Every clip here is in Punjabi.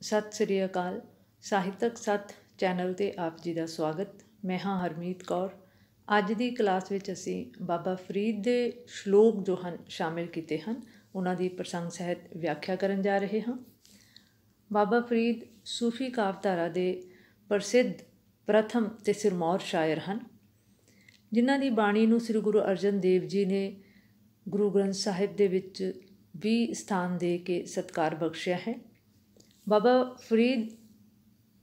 ਸਤਿ ਸ੍ਰੀ ਅਕਾਲ। ਸਾਹਿਤਕ ਸੱਥ ਚੈਨਲ 'ਤੇ ਆਪ ਜੀ ਦਾ ਸਵਾਗਤ। ਮੈਂ ਹਾਂ ਹਰਮੀਤ ਕੌਰ। ਅੱਜ ਦੀ ਕਲਾਸ ਵਿੱਚ ਅਸੀਂ ਬਾਬਾ ਫਰੀਦ ਦੇ ਸ਼ਲੋਕ ਜੋ ਹਨ ਸ਼ਾਮਿਲ ਕੀਤੇ ਹਨ, ਉਹਨਾਂ ਦੀ ਪ੍ਰਸੰਗ ਸਹਿਤ ਵਿਆਖਿਆ ਕਰਨ ਜਾ ਰਹੇ ਹਾਂ। ਬਾਬਾ ਫਰੀਦ ਸੂਫੀ ਕਾਵਧਾਰਾ ਦੇ ਪ੍ਰਸਿੱਧ ਪ੍ਰਥਮ ਅਤੇ ਸਿਰਮੌਰ ਸ਼ਾਇਰ ਹਨ, ਜਿਨ੍ਹਾਂ ਦੀ ਬਾਣੀ ਨੂੰ ਸ੍ਰੀ ਗੁਰੂ ਅਰਜਨ ਦੇਵ ਜੀ ਨੇ ਗੁਰੂ ਗ੍ਰੰਥ ਸਾਹਿਬ ਦੇ ਵਿੱਚ ਵੀ ਸਥਾਨ ਦੇ ਕੇ ਸਤਿਕਾਰ ਬਖਸ਼ਿਆ ਹੈ। ਬਾਬਾ ਫਰੀਦ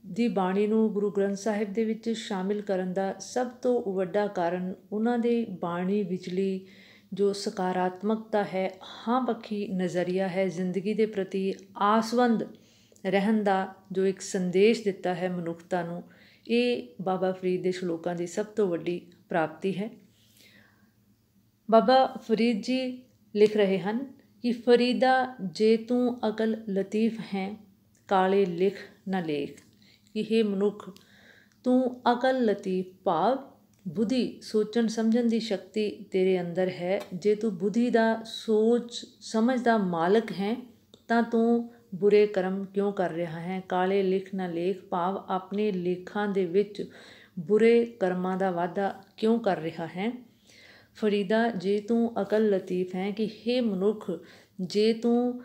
ਦੀ ਬਾਣੀ ਨੂੰ ਗੁਰੂ ਗ੍ਰੰਥ ਸਾਹਿਬ ਦੇ ਵਿੱਚ ਸ਼ਾਮਿਲ ਕਰਨ ਦਾ ਸਭ ਤੋਂ ਵੱਡਾ ਕਾਰਨ ਉਹਨਾਂ ਦੇ ਬਾਣੀ ਵਿਚਲੀ ਜੋ ਸਕਾਰਾਤਮਕਤਾ ਹੈ, ਹਾਂ ਪੱਖੀ ਨਜ਼ਰੀਆ ਹੈ, ਜ਼ਿੰਦਗੀ ਦੇ ਪ੍ਰਤੀ ਆਸਵੰਦ ਰਹਿਣ ਦਾ ਜੋ ਇੱਕ ਸੰਦੇਸ਼ ਦਿੱਤਾ ਹੈ ਮਨੁੱਖਤਾ ਨੂੰ, ਇਹ ਬਾਬਾ ਫਰੀਦ ਦੇ ਸ਼ਲੋਕਾਂ ਦੀ ਸਭ ਤੋਂ ਵੱਡੀ ਪ੍ਰਾਪਤੀ ਹੈ। ਬਾਬਾ ਫਰੀਦ ਜੀ ਲਿਖ ਰਹੇ ਹਨ ਕਿ ਫਰੀਦਾ ਜੇ ਤੂੰ ਅਕਲ ਲਤੀਫ ਹੈ, ਕਾਲੇ ਲਿਖ ਨਾ ਲੇਖ। ਕਿ ਹੇ ਮਨੁੱਖ, ਤੂੰ ਅਕਲ ਲਤੀਫ ਭਾਵ ਬੁੱਧੀ ਸੋਚਣ ਸਮਝਣ ਦੀ ਸ਼ਕਤੀ ਤੇਰੇ ਅੰਦਰ ਹੈ। ਜੇ ਤੂੰ ਬੁੱਧੀ ਦਾ ਸੋਚ ਸਮਝ ਦਾ ਮਾਲਕ ਹੈ ਤਾਂ ਤੂੰ ਬੁਰੇ ਕਰਮ ਕਿਉਂ ਕਰ ਰਿਹਾ ਹੈ। ਕਾਲੇ ਲਿਖ ਨਾ ਲੇਖ ਭਾਵ ਆਪਣੇ ਲੇਖਾਂ ਦੇ ਵਿੱਚ ਬੁਰੇ ਕਰਮਾਂ ਦਾ ਵਾਧਾ ਕਿਉਂ ਕਰ ਰਿਹਾ ਹੈ। ਫਰੀਦਾ ਜੇ ਤੂੰ ਅਕਲ ਲਤੀਫ ਹੈ, ਕਿ ਹੇ ਮਨੁੱਖ, ਜੇ ਤੂੰ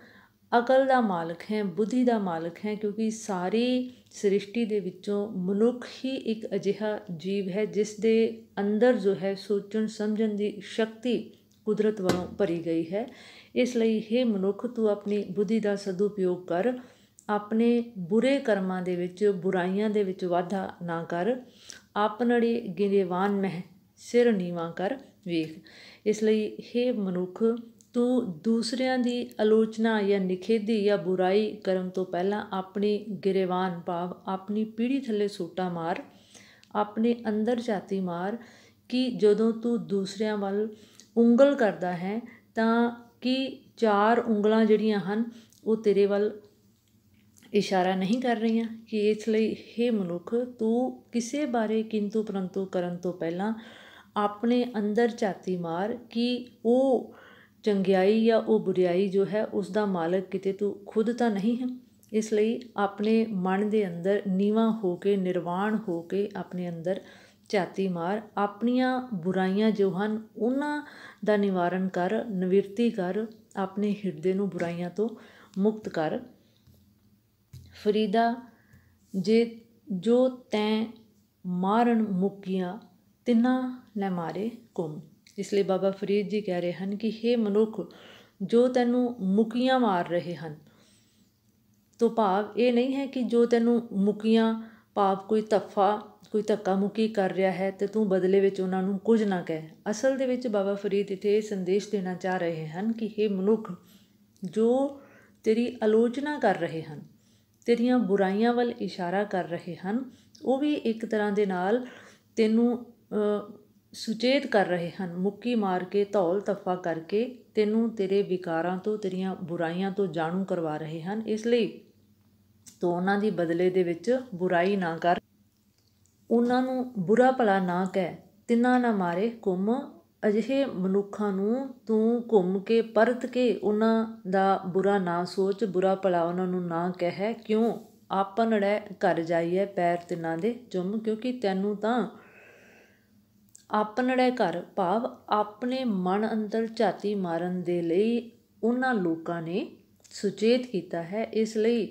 ਅਕਲ ਦਾ ਮਾਲਕ ਹੈ, ਬੁੱਧੀ ਦਾ ਮਾਲਕ ਹੈ, ਕਿਉਂਕਿ ਸਾਰੀ ਸ੍ਰਿਸ਼ਟੀ ਦੇ ਵਿੱਚੋਂ ਮਨੁੱਖ ਹੀ ਇੱਕ ਅਜਿਹਾ ਜੀਵ ਹੈ ਜਿਸ ਦੇ ਅੰਦਰ ਜੋ ਹੈ ਸੋਚਣ ਸਮਝਣ ਦੀ ਸ਼ਕਤੀ ਕੁਦਰਤ ਵੱਲੋਂ ਭਰੀ ਗਈ ਹੈ। ਇਸ ਲਈ ਹੇ ਮਨੁੱਖ, ਤੂੰ ਆਪਣੀ ਬੁੱਧੀ ਦਾ ਸਦਉਪਯੋਗ ਕਰ, ਆਪਣੇ ਬੁਰੇ ਕਰਮਾਂ ਦੇ ਵਿੱਚ, ਬੁਰਾਈਆਂ ਦੇ ਵਿੱਚ ਵਾਧਾ ਨਾ ਕਰ। ਆਪਨੜੇ ਗਿਰੇਵਾਨ ਮਹਿ ਸਿਰ ਨੀਵਾਂ ਕਰ ਵੇਖ। ਇਸ ਲਈ ਹੇ ਮਨੁੱਖ, ਤੂੰ ਦੂਸਰਿਆਂ ਦੀ ਆਲੋਚਨਾ ਜਾਂ ਨਿਖੇਧੀ ਜਾਂ ਬੁਰਾਈ ਕਰਨ ਤੋਂ ਪਹਿਲਾਂ ਆਪਣੀ ਗਿਰੇਵਾਨ ਭਾਵ ਆਪਣੀ ਪੀੜ੍ਹੀ ਥੱਲੇ ਸੋਟਾ ਮਾਰ, ਆਪਣੇ ਅੰਦਰ ਝਾਤੀ ਮਾਰ ਕਿ ਜਦੋਂ ਤੂੰ ਦੂਸਰਿਆਂ ਵੱਲ ਉਂਗਲ ਕਰਦਾ ਹੈ ਤਾਂ ਕਿ ਚਾਰ ਉਂਗਲਾਂ ਜਿਹੜੀਆਂ ਹਨ ਉਹ ਤੇਰੇ ਵੱਲ ਇਸ਼ਾਰਾ ਨਹੀਂ ਕਰ ਰਹੀਆਂ। ਕਿ ਇਸ ਲਈ ਹੇ ਮਨੁੱਖ, ਤੂੰ ਕਿਸੇ ਬਾਰੇ ਕਿੰਤੂ ਪਰੰਤੂ ਕਰਨ ਤੋਂ ਪਹਿਲਾਂ ਆਪਣੇ ਅੰਦਰ ਝਾਤੀ ਮਾਰ ਕਿ ਉਹ ਚੰਗਿਆਈ ਜਾਂ ਉਹ ਬੁਰਿਆਈ ਜੋ ਹੈ ਉਸ ਦਾ ਮਾਲਕ ਕਿਤੇ ਤੂੰ ਖੁਦ ਤਾਂ ਨਹੀਂ ਹੈ। ਇਸ ਲਈ ਆਪਣੇ ਮਨ ਦੇ ਅੰਦਰ ਨੀਵਾਂ ਹੋ ਕੇ, ਨਿਰਵਾਣ ਹੋ ਕੇ ਆਪਣੇ ਅੰਦਰ ਝਾਤੀ ਮਾਰ। ਆਪਣੀਆਂ ਬੁਰਾਈਆਂ ਜੋ ਹਨ ਉਹਨਾਂ ਦਾ ਨਿਵਾਰਨ ਕਰ, ਨਿਵਰਤੀ ਕਰ, ਆਪਣੇ ਹਿਰਦੇ ਨੂੰ ਬੁਰਾਈਆਂ ਤੋਂ ਮੁਕਤ ਕਰ। ਫਰੀਦਾ ਜੇ ਜੋ ਤੈਂ ਮਾਰਨ ਮੁਕੀਆਂ, ਤਿੰਨਾ ਲੈ ਮਾਰੇ ਘੁੰਮ। ਇਸ ਲਈ ਬਾਬਾ ਫਰੀਦ ਜੀ ਕਹਿ ਰਹੇ ਹਨ ਕਿ ਹੇ ਮਨੁੱਖ, ਜੋ ਤੈਨੂੰ ਮੁਕੀਆਂ ਮਾਰ ਰਹੇ ਹਨ, ਤੋਂ ਭਾਵ ਇਹ ਨਹੀਂ ਹੈ ਕਿ ਜੋ ਤੈਨੂੰ ਮੁਕੀਆਂ ਭਾਵ ਕੋਈ ਧੱਫਾ, ਕੋਈ ਧੱਕਾ ਮੁੱਕੀ ਕਰ ਰਿਹਾ ਹੈ ਅਤੇ ਤੂੰ ਬਦਲੇ ਵਿੱਚ ਉਹਨਾਂ ਨੂੰ ਕੁਝ ਨਾ ਕਹਿ। ਅਸਲ ਦੇ ਵਿੱਚ ਬਾਬਾ ਫਰੀਦ ਇੱਥੇ ਇਹ ਸੰਦੇਸ਼ ਦੇਣਾ ਚਾਹ ਰਹੇ ਹਨ ਕਿ ਹੇ ਮਨੁੱਖ, ਜੋ ਤੇਰੀ ਆਲੋਚਨਾ ਕਰ ਰਹੇ ਹਨ, ਤੇਰੀਆਂ ਬੁਰਾਈਆਂ ਵੱਲ ਇਸ਼ਾਰਾ ਕਰ ਰਹੇ ਹਨ, ਉਹ ਵੀ ਇੱਕ ਤਰ੍ਹਾਂ ਦੇ ਨਾਲ ਤੈਨੂੰ ਸੁਚੇਤ ਕਰ ਰਹੇ ਹਨ। ਮੁੱਕੀ ਮਾਰ ਕੇ, ਧੌਲ ਧੱਫਾ ਕਰਕੇ ਤੈਨੂੰ ਤੇਰੇ ਵਿਕਾਰਾਂ ਤੋਂ, ਤੇਰੀਆਂ ਬੁਰਾਈਆਂ ਤੋਂ ਜਾਣੂ ਕਰਵਾ ਰਹੇ ਹਨ। ਇਸ ਲਈ ਤੂੰ ਉਹਨਾਂ ਦੀ ਬਦਲੇ ਦੇ ਵਿੱਚ ਬੁਰਾਈ ਨਾ ਕਰ, ਉਹਨਾਂ ਨੂੰ ਬੁਰਾ ਭਲਾ ਨਾ ਕਹਿ। ਤਿੰਨਾਂ ਨਾ ਮਾਰੇ ਘੁੰਮ। ਅਜਿਹੇ ਮਨੁੱਖਾਂ ਨੂੰ ਤੂੰ ਘੁੰਮ ਕੇ, ਪਰਤ ਕੇ ਉਹਨਾਂ ਦਾ ਬੁਰਾ ਨਾ ਸੋਚ, ਬੁਰਾ ਭਲਾ ਉਹਨਾਂ ਨੂੰ ਨਾ ਕਹਿ। ਕਿਉਂ? ਆਪਨੜੇ ਘਰ ਜਾਈਏ ਪੈਰ ਤਿੰਨਾਂ ਦੇ ਚੁੰਮ। ਕਿਉਂਕਿ ਤੈਨੂੰ ਤਾਂ ਆਪਨੜੇ ਘਰ ਭਾਵ ਆਪਣੇ ਮਨ ਅੰਦਰ ਝਾਤੀ ਮਾਰਨ ਦੇ ਲਈ ਉਹਨਾਂ ਲੋਕਾਂ ਨੇ ਸੁਚੇਤ ਕੀਤਾ ਹੈ। ਇਸ ਲਈ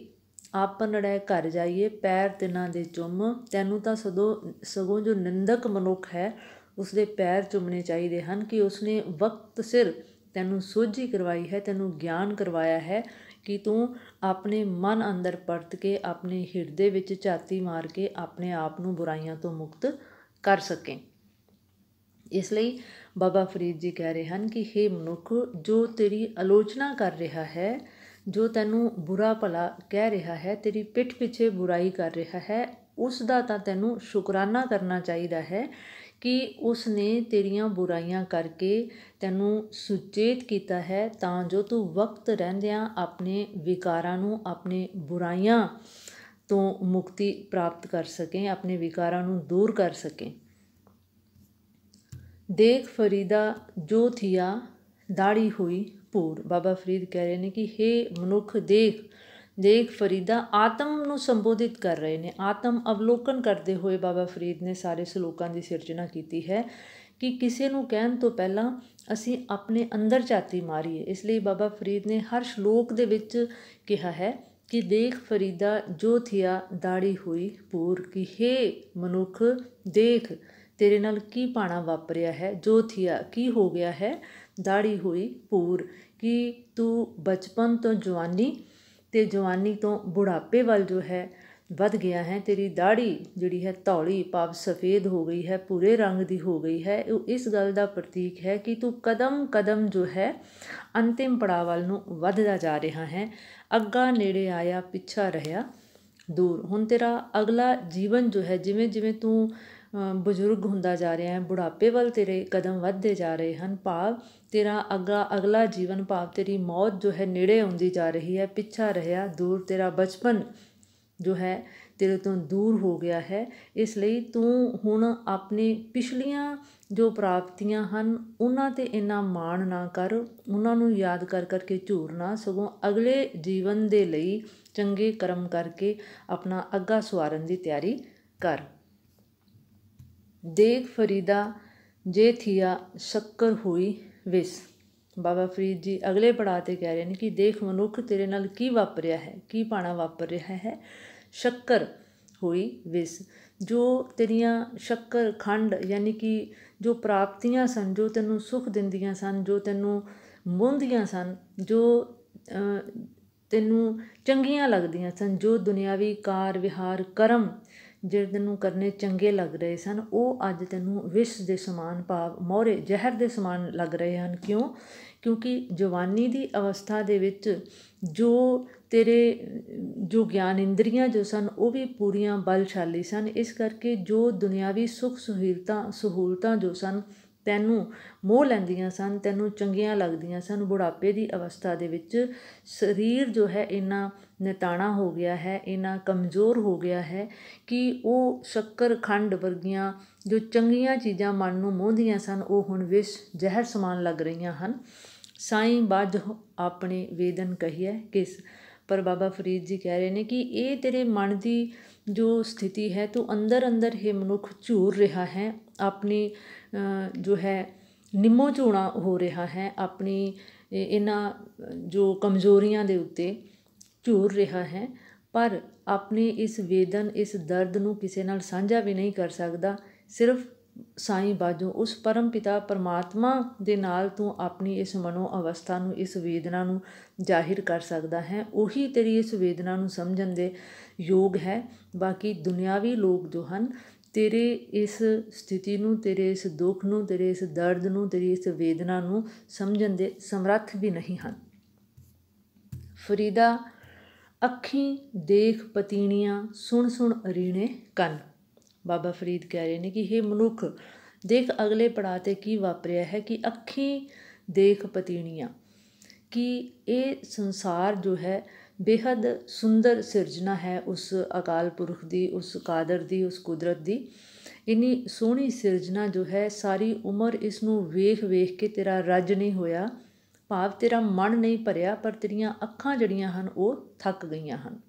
ਆਪਨੜੇ ਘਰ ਜਾਈਏ ਪੈਰ ਤਿੰਨਾਂ ਦੇ ਚੁੰਮ। ਤੈਨੂੰ ਤਾਂ ਸਗੋਂ ਜੋ ਨਿੰਦਕ ਮਨੁੱਖ ਹੈ ਉਸਦੇ ਪੈਰ ਚੁੰਮਣੇ ਚਾਹੀਦੇ ਹਨ ਕਿ ਉਸਨੇ ਵਕਤ ਸਿਰ ਤੈਨੂੰ ਸੋਝੀ ਕਰਵਾਈ ਹੈ, ਤੈਨੂੰ ਗਿਆਨ ਕਰਵਾਇਆ ਹੈ ਕਿ ਤੂੰ ਆਪਣੇ ਮਨ ਅੰਦਰ ਪਰਤ ਕੇ, ਆਪਣੇ ਹਿਰਦੇ ਵਿੱਚ ਝਾਤੀ ਮਾਰ ਕੇ ਆਪਣੇ ਆਪ ਨੂੰ ਬੁਰਾਈਆਂ ਤੋਂ ਮੁਕਤ ਕਰ ਸਕੇ। ਇਸ ਲਈ ਬਾਬਾ ਫਰੀਦ ਜੀ ਕਹਿ ਰਹੇ ਹਨ ਕਿ ਹੇ ਮਨੁੱਖ, ਜੋ ਤੇਰੀ ਆਲੋਚਨਾ ਕਰ ਰਿਹਾ ਹੈ, ਜੋ ਤੈਨੂੰ ਬੁਰਾ ਭਲਾ ਕਹਿ ਰਿਹਾ ਹੈ, ਤੇਰੀ ਪਿੱਠ ਪਿੱਛੇ ਬੁਰਾਈ ਕਰ ਰਿਹਾ ਹੈ, ਉਸ ਦਾ ਤਾਂ ਤੈਨੂੰ ਸ਼ੁਕਰਾਨਾ ਕਰਨਾ ਚਾਹੀਦਾ ਹੈ ਕਿ ਉਸ ਨੇ ਤੇਰੀਆਂ ਬੁਰਾਈਆਂ ਕਰਕੇ ਤੈਨੂੰ ਸੁਚੇਤ ਕੀਤਾ ਹੈ ਤਾਂ ਜੋ ਤੂੰ ਵਕਤ ਰਹਿੰਦਿਆਂ ਆਪਣੇ ਵਿਕਾਰਾਂ ਨੂੰ, ਆਪਣੇ ਬੁਰਾਈਆਂ ਤੋਂ ਮੁਕਤੀ ਪ੍ਰਾਪਤ ਕਰ ਸਕੇ, ਆਪਣੇ ਵਿਕਾਰਾਂ ਨੂੰ ਦੂਰ ਕਰ ਸਕੇ। ਦੇਖ ਫਰੀਦਾ ਜੋ ਥੀਆ ਦਾੜੀ ਹੋਈ ਭੂਰ। ਬਾਬਾ ਫਰੀਦ ਕਹਿ ਰਹੇ ਨੇ ਕਿ ਹੇ ਮਨੁੱਖ, ਦੇਖ ਦੇਖ ਫਰੀਦਾ ਆਤਮ ਨੂੰ ਸੰਬੋਧਿਤ ਕਰ ਰਹੇ ਨੇ। ਆਤਮ ਅਵਲੋਕਨ ਕਰਦੇ ਹੋਏ ਬਾਬਾ ਫਰੀਦ ਨੇ ਸਾਰੇ ਸਲੋਕਾਂ ਦੀ ਸਿਰਜਣਾ ਕੀਤੀ ਹੈ ਕਿ ਕਿਸੇ ਨੂੰ ਕਹਿਣ ਤੋਂ ਪਹਿਲਾਂ ਅਸੀਂ ਆਪਣੇ ਅੰਦਰ ਝਾਤੀ ਮਾਰੀਏ। ਇਸ ਲਈ ਬਾਬਾ ਫਰੀਦ ਨੇ ਹਰ ਸ਼ਲੋਕ ਦੇ ਵਿੱਚ ਕਿਹਾ ਹੈ ਕਿ ਦੇਖ ਫਰੀਦਾ ਜੋ ਥਿਆ ਦਾੜੀ ਹੋਈ ਪੂਰ, ਕਿ ਹੇ ਮਨੁੱਖ ਦੇਖ ਤੇਰੇ ਨਾਲ ਕੀ ਭਾਣਾ ਵਾਪਰਿਆ ਹੈ, ਜੋ ਥਿਆ ਕੀ ਹੋ ਗਿਆ ਹੈ, ਦਾੜੀ ਹੋਈ ਪੂਰ, ਕਿ ਤੂੰ ਬਚਪਨ ਤੋਂ ਜਵਾਨੀ ਅਤੇ ਜਵਾਨੀ ਤੋਂ ਬੁਢਾਪੇ ਵੱਲ ਜੋ ਹੈ ਵੱਧ ਗਿਆ ਹੈ। ਤੇਰੀ ਦਾੜੀ ਜਿਹੜੀ ਹੈ ਧੌਲੀ ਭਾਵ ਸਫੇਦ ਹੋ ਗਈ ਹੈ, ਭੂਰੇ ਰੰਗ ਦੀ ਹੋ ਗਈ ਹੈ। ਉਹ ਇਸ ਗੱਲ ਦਾ ਪ੍ਰਤੀਕ ਹੈ ਕਿ ਤੂੰ ਕਦਮ ਕਦਮ ਜੋ ਹੈ ਅੰਤਿਮ ਪੜਾਅ ਵੱਲ ਨੂੰ ਵੱਧਦਾ ਜਾ ਰਿਹਾ ਹੈ। ਅੱਗਾ ਨੇੜੇ ਆਇਆ ਪਿੱਛਾ ਰਿਹਾ ਦੂਰ। ਹੁਣ ਤੇਰਾ ਅਗਲਾ ਜੀਵਨ ਜੋ ਹੈ, ਜਿਵੇਂ ਜਿਵੇਂ ਤੂੰ ਬਜ਼ੁਰਗ ਹੁੰਦਾ ਜਾ ਰਿਹਾ ਹੈ, ਬੁਢਾਪੇ ਵੱਲ ਤੇਰੇ ਕਦਮ ਵੱਧਦੇ ਜਾ ਰਹੇ ਹਨ, ਭਾਵ ਤੇਰਾ ਅਗਲਾ ਜੀਵਨ ਭਾਵ ਤੇਰੀ ਮੌਤ ਜੋ ਹੈ ਨੇੜੇ ਆਉਂਦੀ ਜਾ ਰਹੀ ਹੈ। ਪਿੱਛਾ ਰਿਹਾ ਦੂਰ, ਤੇਰਾ ਬਚਪਨ ਜੋ ਹੈ ਤੇਰੇ ਤੋਂ ਦੂਰ ਹੋ ਗਿਆ ਹੈ। ਇਸ ਲਈ ਤੂੰ ਹੁਣ ਆਪਣੀ ਪਿਛਲੀਆਂ ਜੋ ਪ੍ਰਾਪਤੀਆਂ ਹਨ ਉਹਨਾਂ 'ਤੇ ਇੰਨਾ ਮਾਣ ਨਾ ਕਰ, ਉਹਨਾਂ ਨੂੰ ਯਾਦ ਕਰ ਕਰਕੇ ਝੂਰ ਨਾ, ਸਗੋਂ ਅਗਲੇ ਜੀਵਨ ਦੇ ਲਈ ਚੰਗੇ ਕਰਮ ਕਰਕੇ ਆਪਣਾ ਅੱਗਾ ਸਵਾਰਨ ਦੀ ਤਿਆਰੀ ਕਰ। ਦੇਖ ਫਰੀਦਾ ਜੇ ਥੀਆ ਸ਼ੱਕਰ ਹੋਈ ਵਿਸ। ਬਾਬਾ ਫਰੀਦ ਜੀ ਅਗਲੇ ਪੜਾਅ 'ਤੇ ਕਹਿ ਰਹੇ ਨੇ ਕਿ ਦੇਖ ਮਨੁੱਖ ਤੇਰੇ ਨਾਲ ਕੀ ਵਾਪਰਿਆ ਹੈ, ਕੀ ਭਾਣਾ ਵਾਪਰ ਰਿਹਾ ਹੈ। ਸ਼ੱਕਰ ਹੋਈ ਵਿਸ, ਜੋ ਤੇਰੀਆਂ ਸ਼ੱਕਰ ਖੰਡ ਯਾਨੀ ਕਿ ਜੋ ਪ੍ਰਾਪਤੀਆਂ ਸਨ, ਜੋ ਤੈਨੂੰ ਸੁੱਖ ਦਿੰਦੀਆਂ ਸਨ, ਜੋ ਤੈਨੂੰ ਮੋਹਦੀਆਂ ਸਨ, ਜੋ ਤੈਨੂੰ ਚੰਗੀਆਂ ਲੱਗਦੀਆਂ ਸਨ, ਜੋ ਦੁਨਿਆਵੀ ਕਾਰ ਵਿਹਾਰ ਕਰਮ ਜਿਹੜੇ ਤੈਨੂੰ ਕਰਨੇ ਚੰਗੇ ਲੱਗ ਰਹੇ ਸਨ, ਉਹ ਅੱਜ ਤੈਨੂੰ ਵਿਸ਼ ਦੇ ਸਮਾਨ ਭਾਵ ਮੋਹਰੇ ਜ਼ਹਿਰ ਦੇ ਸਮਾਨ ਲੱਗ ਰਹੇ ਹਨ। ਕਿਉਂਕਿ ਜਵਾਨੀ ਦੀ ਅਵਸਥਾ ਦੇ ਵਿੱਚ ਜੋ ਤੇਰੇ ਜੋ ਗਿਆਨ ਇੰਦਰੀਆਂ ਜੋ ਸਨ ਉਹ ਵੀ ਪੂਰੀਆਂ ਬਲਸ਼ਾਲੀ ਸਨ। ਇਸ ਕਰਕੇ ਜੋ ਦੁਨਿਆਵੀ ਸੁੱਖ ਸਹੂਲਤਾਂ ਜੋ ਸਨ ਤੈਨੂੰ ਮੋਹ ਲੈਂਦੀਆਂ ਸਨ, ਤੈਨੂੰ ਚੰਗੀਆਂ ਲੱਗਦੀਆਂ ਸਨ, ਬੁਢਾਪੇ ਦੀ ਅਵਸਥਾ ਦੇ ਵਿੱਚ ਸਰੀਰ ਜੋ ਹੈ ਇੰਨਾ ਨਿਤਾਣਾ ਹੋ ਗਿਆ ਹੈ, ਇੰਨਾ ਕਮਜ਼ੋਰ ਹੋ ਗਿਆ ਹੈ ਕਿ ਉਹ ਸ਼ੱਕਰ ਖੰਡ ਵਰਗੀਆਂ ਜੋ ਚੰਗੀਆਂ ਚੀਜ਼ਾਂ ਮਨ ਨੂੰ ਮੋਹਦੀਆਂ ਸਨ ਉਹ ਹੁਣ ਵਿਸ਼ ਜ਼ਹਿਰ ਸਮਾਨ ਲੱਗ ਰਹੀਆਂ ਹਨ। ਸਾਈਂ ਬੱਝ ਆਪਣੇ ਵੇਦਨ ਕਹੀਏ ਕਿਸ। ਪਰ ਬਾਬਾ ਫਰੀਦ ਜੀ ਕਹਿ ਰਹੇ ਨੇ ਕਿ ਇਹ ਤੇਰੇ ਮਨ ਦੀ ਜੋ ਸਥਿਤੀ ਹੈ, ਤੂੰ ਅੰਦਰ ਅੰਦਰ ਇਹ ਮਨੁੱਖ ਝੂਰ ਰਿਹਾ ਹੈ, ਆਪਣੀ ਜੋ ਹੈ ਨਿੰਮੋ ਝੂਣਾ ਹੋ ਰਿਹਾ ਹੈ, ਆਪਣੀ ਇਹਨਾਂ ਜੋ ਕਮਜ਼ੋਰੀਆਂ ਦੇ ਉੱਤੇ ਝੂਰ ਰਿਹਾ ਹੈ, ਪਰ ਆਪਣੀ ਇਸ ਵੇਦਨ ਇਸ ਦਰਦ ਨੂੰ ਕਿਸੇ ਨਾਲ ਸਾਂਝਾ ਵੀ ਨਹੀਂ ਕਰ ਸਕਦਾ। ਸਿਰਫ ਸਾਈਂ ਬਾਝੋਂ ਉਸ ਪਰਮ ਪਿਤਾ ਪਰਮਾਤਮਾ ਦੇ ਨਾਲ ਤੂੰ ਆਪਣੀ ਇਸ ਮਨੋ ਅਵਸਥਾ ਨੂੰ, ਇਸ ਵੇਦਨਾ ਨੂੰ ਜ਼ਾਹਿਰ ਕਰ ਸਕਦਾ ਹੈ। ਉਹੀ ਤੇਰੀ ਇਸ ਵੇਦਨਾ ਨੂੰ ਸਮਝਣ ਦੇ ਯੋਗ ਹੈ। ਬਾਕੀ ਦੁਨਿਆਵੀ ਲੋਕ ਜੋ ਹਨ ਤੇਰੇ ਇਸ ਸਥਿਤੀ ਨੂੰ, ਤੇਰੇ ਇਸ ਦੁੱਖ ਨੂੰ, ਤੇਰੇ ਇਸ ਦਰਦ ਨੂੰ, ਤੇਰੀ ਇਸ ਵੇਦਨਾ ਨੂੰ ਸਮਝਣ ਦੇ ਸਮਰੱਥ ਵੀ ਨਹੀਂ ਹਨ। ਫਰੀਦਾ ਅੱਖੀਂ ਦੇਖ ਪਤੀਣੀਆਂ, ਸੁਣ ਸੁਣ ਅਰੀਣੇ ਕੰਨ। ਬਾਬਾ ਫਰੀਦ ਕਹਿ ਰਹੇ ਨੇ ਕਿ ਹੇ ਮਨੁੱਖ ਦੇਖ ਅਗਲੇ ਪੜਾਅ 'ਤੇ ਕੀ ਵਾਪਰਿਆ ਹੈ ਕਿ ਅੱਖੀਂ ਦੇਖ ਪਤੀਣੀਆਂ, ਕਿ ਇਹ ਸੰਸਾਰ ਜੋ ਹੈ ਬੇਹੱਦ ਸੁੰਦਰ ਸਿਰਜਣਾ ਹੈ ਉਸ ਅਕਾਲ ਪੁਰਖ ਦੀ, ਉਸ ਕਾਦਰ ਦੀ, ਉਸ ਕੁਦਰਤ ਦੀ। ਇੰਨੀ ਸੋਹਣੀ ਸਿਰਜਣਾ ਜੋ ਹੈ ਸਾਰੀ ਉਮਰ ਇਸ ਨੂੰ ਵੇਖ ਵੇਖ ਕੇ ਤੇਰਾ ਰੱਜ ਨਹੀਂ ਹੋਇਆ, ਭਾਵ ਤੇਰਾ ਮਨ ਨਹੀਂ ਭਰਿਆ, ਪਰ ਤੇਰੀਆਂ ਅੱਖਾਂ ਜਿਹੜੀਆਂ ਹਨ ਉਹ ਥੱਕ ਗਈਆਂ ਹਨ।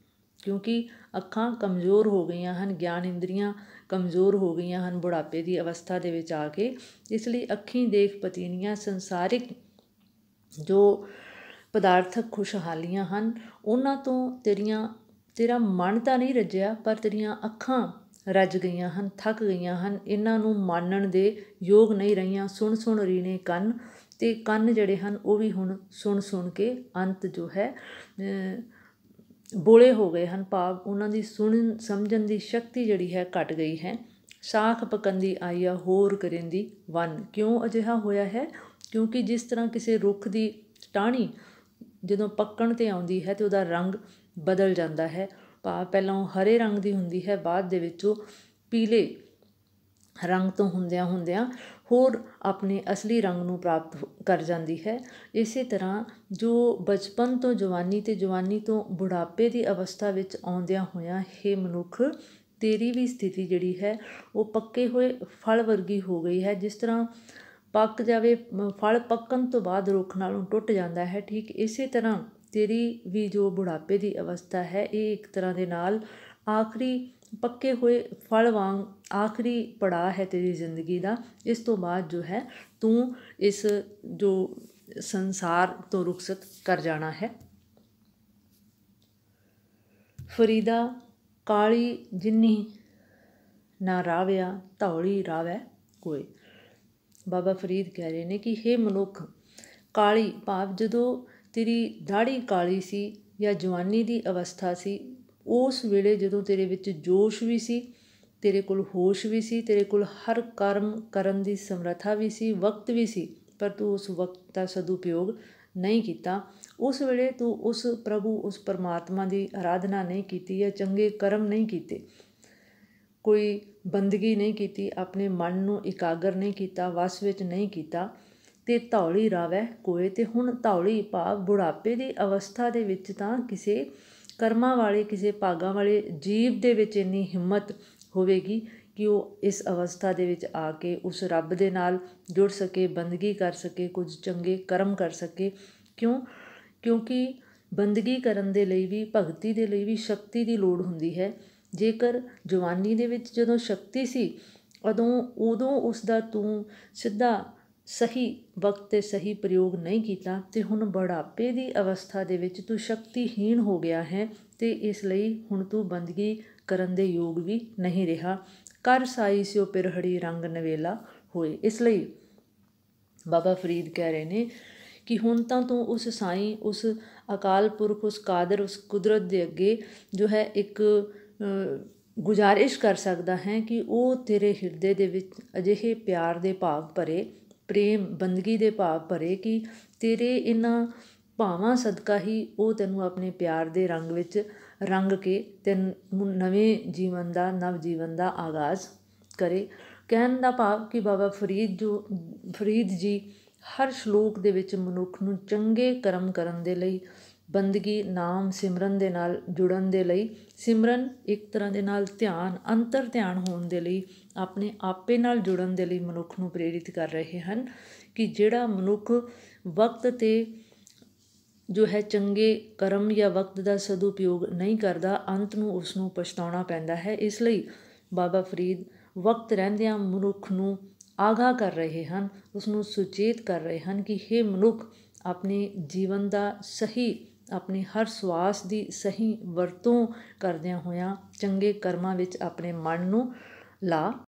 ਕਿਉਂਕਿ ਅੱਖਾਂ ਕਮਜ਼ੋਰ ਹੋ ਗਈਆਂ ਹਨ, ਗਿਆਨ ਇੰਦਰੀਆਂ ਕਮਜ਼ੋਰ ਹੋ ਗਈਆਂ ਹਨ ਬੁਢਾਪੇ ਦੀ ਅਵਸਥਾ ਦੇ ਵਿੱਚ ਆ ਕੇ। ਇਸ ਲਈ ਅੱਖੀਂ ਦੇਖ ਪਤੀਣੀਆਂ, ਸੰਸਾਰਿਕ ਜੋ ਪਦਾਰਥਕ ਖੁਸ਼ਹਾਲੀਆਂ ਹਨ ਉਹਨਾਂ ਤੋਂ ਤੇਰਾ ਮਨ ਤਾਂ ਨਹੀਂ ਰੱਜਿਆ, ਪਰ ਤੇਰੀਆਂ ਅੱਖਾਂ ਰੱਜ ਗਈਆਂ ਹਨ, ਥੱਕ ਗਈਆਂ ਹਨ, ਇਹਨਾਂ ਨੂੰ ਮਾਨਣ ਦੇ ਯੋਗ ਨਹੀਂ ਰਹੀਆਂ। ਸੁਣ ਸੁਣ ਰੀਣੇ ਕੰਨ, ਅਤੇ ਕੰਨ ਜਿਹੜੇ ਹਨ ਉਹ ਵੀ ਹੁਣ ਸੁਣ ਸੁਣ ਕੇ ਅੰਤ ਜੋ ਹੈ ਬੋਲੇ ਹੋ ਗਏ ਹਨ, ਭਾਵ ਉਹਨਾਂ ਦੀ ਸੁਣਨ ਸਮਝਣ ਦੀ ਸ਼ਕਤੀ ਜਿਹੜੀ ਹੈ ਘਟ ਗਈ ਹੈ। ਸਾਖ ਪਕੰਦੀ ਆਈਆ ਹੋਰ ਕਰੇਂਦੀ ਵੰਨ। ਕਿਉਂ ਅਜਿਹਾ ਹੋਇਆ ਹੈ? ਕਿਉਂਕਿ ਜਿਸ ਤਰ੍ਹਾਂ ਕਿਸੇ ਰੁੱਖ ਦੀ ਟਾਹਣੀ ਜਦੋਂ ਪੱਕਣ 'ਤੇ ਆਉਂਦੀ ਹੈ ਤਾਂ ਉਹਦਾ ਰੰਗ ਬਦਲ ਜਾਂਦਾ ਹੈ, ਭਾਵ ਪਹਿਲਾਂ ਉਹ ਹਰੇ ਰੰਗ ਦੀ ਹੁੰਦੀ ਹੈ, ਬਾਅਦ ਦੇ ਵਿੱਚ ਉਹ ਪੀਲੇ ਰੰਗ ਤੋਂ ਹੁੰਦਿਆਂ ਹੁੰਦਿਆਂ ਹੋਰ ਆਪਣੇ ਅਸਲੀ ਰੰਗ ਨੂੰ ਪ੍ਰਾਪਤ ਕਰ ਜਾਂਦੀ ਹੈ। ਇਸੇ ਤਰ੍ਹਾਂ ਜੋ ਬਚਪਨ ਤੋਂ ਜਵਾਨੀ ਅਤੇ ਜਵਾਨੀ ਤੋਂ ਬੁਢਾਪੇ ਦੀ ਅਵਸਥਾ ਵਿੱਚ ਆਉਂਦਿਆਂ ਹੋਇਆਂ ਇਹ ਮਨੁੱਖ ਤੇਰੀ ਵੀ ਸਥਿਤੀ ਜਿਹੜੀ ਹੈ ਉਹ ਪੱਕੇ ਹੋਏ ਫਲ ਵਰਗੀ ਹੋ ਗਈ ਹੈ। ਜਿਸ ਤਰ੍ਹਾਂ ਪੱਕ ਜਾਵੇ ਫਲ, ਪੱਕਣ ਤੋਂ ਬਾਅਦ ਰੁੱਖ ਨਾਲੋਂ ਟੁੱਟ ਜਾਂਦਾ ਹੈ, ਠੀਕ ਇਸੇ ਤਰ੍ਹਾਂ ਤੇਰੀ ਵੀ ਜੋ ਬੁਢਾਪੇ ਦੀ ਅਵਸਥਾ ਹੈ ਇਹ ਇੱਕ ਤਰ੍ਹਾਂ ਦੇ ਨਾਲ ਆਖਰੀ ਪੱਕੇ ਹੋਏ ਫਲ ਵਾਂਗ ਆਖਰੀ ਪੜਾਅ ਹੈ ਤੇਰੀ ਜ਼ਿੰਦਗੀ ਦਾ। ਇਸ ਤੋਂ ਬਾਅਦ ਜੋ ਹੈ ਤੂੰ ਇਸ ਜੋ ਸੰਸਾਰ ਤੋਂ ਰੁਖਸਤ ਕਰ ਜਾਣਾ ਹੈ। ਫਰੀਦਾ ਕਾਲੀ ਜਿੰਨੀ ਨਾ ਰਾਵਿਆ ਧੌਲੀ ਰਾਵੈ ਕੋਇ। ਬਾਬਾ ਫਰੀਦ ਕਹਿ ਰਹੇ ਨੇ ਕਿ ਹੇ ਮਨੁੱਖ, ਕਾਲੀ ਭਾਵ ਜਦੋਂ ਤੇਰੀ ਦਾੜ੍ਹੀ ਕਾਲੀ ਸੀ ਜਾਂ ਜਵਾਨੀ ਦੀ ਅਵਸਥਾ ਸੀ, ਉਸ ਵੇਲੇ ਜਦੋਂ ਤੇਰੇ ਵਿੱਚ ਜੋਸ਼ ਵੀ ਸੀ, ਤੇਰੇ ਕੋਲ ਹੋਸ਼ ਵੀ ਸੀ, ਤੇਰੇ ਕੋਲ ਹਰ ਕਰਮ ਕਰਨ ਦੀ ਸਮਰੱਥਾ ਵੀ ਸੀ, ਵਕਤ ਵੀ ਸੀ, ਪਰ ਤੂੰ ਉਸ ਵਕਤ ਦਾ ਸਦਉਪਯੋਗ ਨਹੀਂ ਕੀਤਾ। ਉਸ ਵੇਲੇ ਤੂੰ ਉਸ ਪ੍ਰਭੂ, ਉਸ ਪਰਮਾਤਮਾ ਦੀ ਆਰਾਧਨਾ ਨਹੀਂ ਕੀਤੀ ਜਾਂ ਚੰਗੇ ਕਰਮ ਨਹੀਂ ਕੀਤੇ, ਕੋਈ ਬੰਦਗੀ ਨਹੀਂ ਕੀਤੀ, ਆਪਣੇ ਮਨ ਨੂੰ ਇਕਾਗਰ ਨਹੀਂ ਕੀਤਾ, ਵਸ ਵਿੱਚ ਨਹੀਂ ਕੀਤਾ। ਅਤੇ ਧੌਲੀ ਰਾਵੈ ਕੋਇ, ਅਤੇ ਹੁਣ ਧੌਲੀ ਭਾਵ ਬੁਢਾਪੇ ਦੀ ਅਵਸਥਾ ਦੇ ਵਿੱਚ ਤਾਂ ਕਿਸੇ ਕਰਮਾਂ ਵਾਲੇ, ਕਿਸੇ ਭਾਗਾਂ ਵਾਲੇ ਜੀਵ ਦੇ ਵਿੱਚ ਇੰਨੀ ਹਿੰਮਤ ਹੋਵੇਗੀ ਕਿ ਉਹ ਇਸ ਅਵਸਥਾ ਦੇ ਵਿੱਚ ਆ ਕੇ ਉਸ ਰੱਬ ਦੇ ਨਾਲ ਜੁੜ ਸਕੇ, ਬੰਦਗੀ ਕਰ ਸਕੇ, ਕੁਝ ਚੰਗੇ ਕਰਮ ਕਰ ਸਕੇ। ਕਿਉਂਕਿ ਬੰਦਗੀ ਕਰਨ ਦੇ ਲਈ ਵੀ, ਭਗਤੀ ਦੇ ਲਈ ਵੀ ਸ਼ਕਤੀ ਦੀ ਲੋੜ ਹੁੰਦੀ ਹੈ। ਜੇਕਰ ਜਵਾਨੀ ਦੇ ਵਿੱਚ ਜਦੋਂ ਸ਼ਕਤੀ ਸੀ ਉਦੋਂ ਉਸ ਦਾ ਤੂੰ ਸਿੱਧਾ ਸਹੀ ਵਕਤ 'ਤੇ ਸਹੀ ਪ੍ਰਯੋਗ ਨਹੀਂ ਕੀਤਾ, ਅਤੇ ਹੁਣ ਬੁਢਾਪੇ ਦੀ ਅਵਸਥਾ ਦੇ ਵਿੱਚ ਤੂੰ ਸ਼ਕਤੀਹੀਣ ਹੋ ਗਿਆ ਹੈ, ਅਤੇ ਇਸ ਲਈ ਹੁਣ ਤੂੰ ਬੰਦਗੀ ਕਰਨ ਦੇ ਯੋਗ ਵੀ ਨਹੀਂ ਰਿਹਾ। ਕਰ ਸਾਈ ਸਿਓ ਪਿਰਹੜੀ ਰੰਗ ਨਵੇਲਾ ਹੋਏ। ਇਸ ਲਈ ਬਾਬਾ ਫਰੀਦ ਕਹਿ ਰਹੇ ਨੇ ਕਿ ਹੁਣ ਤਾਂ ਤੂੰ ਉਸ ਸਾਈਂ, ਉਸ ਅਕਾਲ ਪੁਰਖ, ਉਸ ਕਾਦਰ, ਉਸ ਕੁਦਰਤ ਦੇ ਅੱਗੇ ਜੋ ਹੈ ਇੱਕ ਗੁਜ਼ਾਰਿਸ਼ ਕਰ ਸਕਦਾ ਹੈ ਕਿ ਉਹ ਤੇਰੇ ਹਿਰਦੇ ਦੇ ਵਿੱਚ ਅਜਿਹੇ ਪਿਆਰ ਦੇ ਭਾਵ ਭਰੇ, ਪ੍ਰੇਮ ਬੰਦਗੀ ਦੇ ਭਾਵ ਭਰੇ ਕਿ ਤੇਰੇ ਇਹਨਾਂ ਭਾਵਾਂ ਸਦਕਾ ਹੀ ਉਹ ਤੈਨੂੰ ਆਪਣੇ ਪਿਆਰ ਦੇ ਰੰਗ ਵਿੱਚ ਰੰਗ ਕੇ ਤੈਨੂੰ ਨਵੇਂ ਜੀਵਨ ਦਾ, ਨਵ ਜੀਵਨ ਦਾ ਆਗਾਜ਼ ਕਰੇ। ਕਹਿਣ ਦਾ ਭਾਵ ਕਿ ਬਾਬਾ ਫਰੀਦ ਜੀ ਹਰ ਸ਼ਲੋਕ ਦੇ ਵਿੱਚ ਮਨੁੱਖ ਨੂੰ ਚੰਗੇ ਕਰਮ ਕਰਨ ਦੇ ਲਈ, ਬੰਦਗੀ ਨਾਮ ਸਿਮਰਨ ਦੇ ਨਾਲ ਜੁੜਨ ਦੇ ਲਈ, ਸਿਮਰਨ ਇੱਕ ਤਰ੍ਹਾਂ ਦੇ ਨਾਲ ਧਿਆਨ, ਅੰਤਰ ਧਿਆਨ ਹੋਣ ਦੇ ਲਈ, ਆਪਣੇ ਆਪੇ ਨਾਲ ਜੁੜਨ ਦੇ ਲਈ ਮਨੁੱਖ ਨੂੰ ਪ੍ਰੇਰਿਤ ਕਰ ਰਹੇ ਹਨ ਕਿ ਜਿਹੜਾ ਮਨੁੱਖ ਵਕਤ 'ਤੇ ਜੋ ਹੈ ਚੰਗੇ ਕਰਮ ਜਾਂ ਵਕਤ ਦਾ ਸਦਉਪਯੋਗ ਨਹੀਂ ਕਰਦਾ, ਅੰਤ ਨੂੰ ਉਸ ਨੂੰ ਪਛਤਾਉਣਾ ਪੈਂਦਾ ਹੈ। ਇਸ ਲਈ ਬਾਬਾ ਫਰੀਦ ਵਕਤ ਰਹਿੰਦਿਆਂ ਮਨੁੱਖ ਨੂੰ ਆਗਾਹ ਕਰ ਰਹੇ ਹਨ, ਉਸ ਨੂੰ ਸੁਚੇਤ ਕਰ ਰਹੇ ਹਨ ਕਿ ਹੇ ਮਨੁੱਖ, ਆਪਣੇ ਜੀਵਨ ਦਾ ਸਹੀ, ਆਪਣੀ ਹਰ ਸਵਾਸ ਦੀ ਸਹੀ ਵਰਤੋਂ ਕਰਦਿਆਂ ਹੋਇਆਂ ਚੰਗੇ ਕਰਮਾਂ ਵਿੱਚ ਆਪਣੇ ਮਨ ਨੂੰ ਲਾ।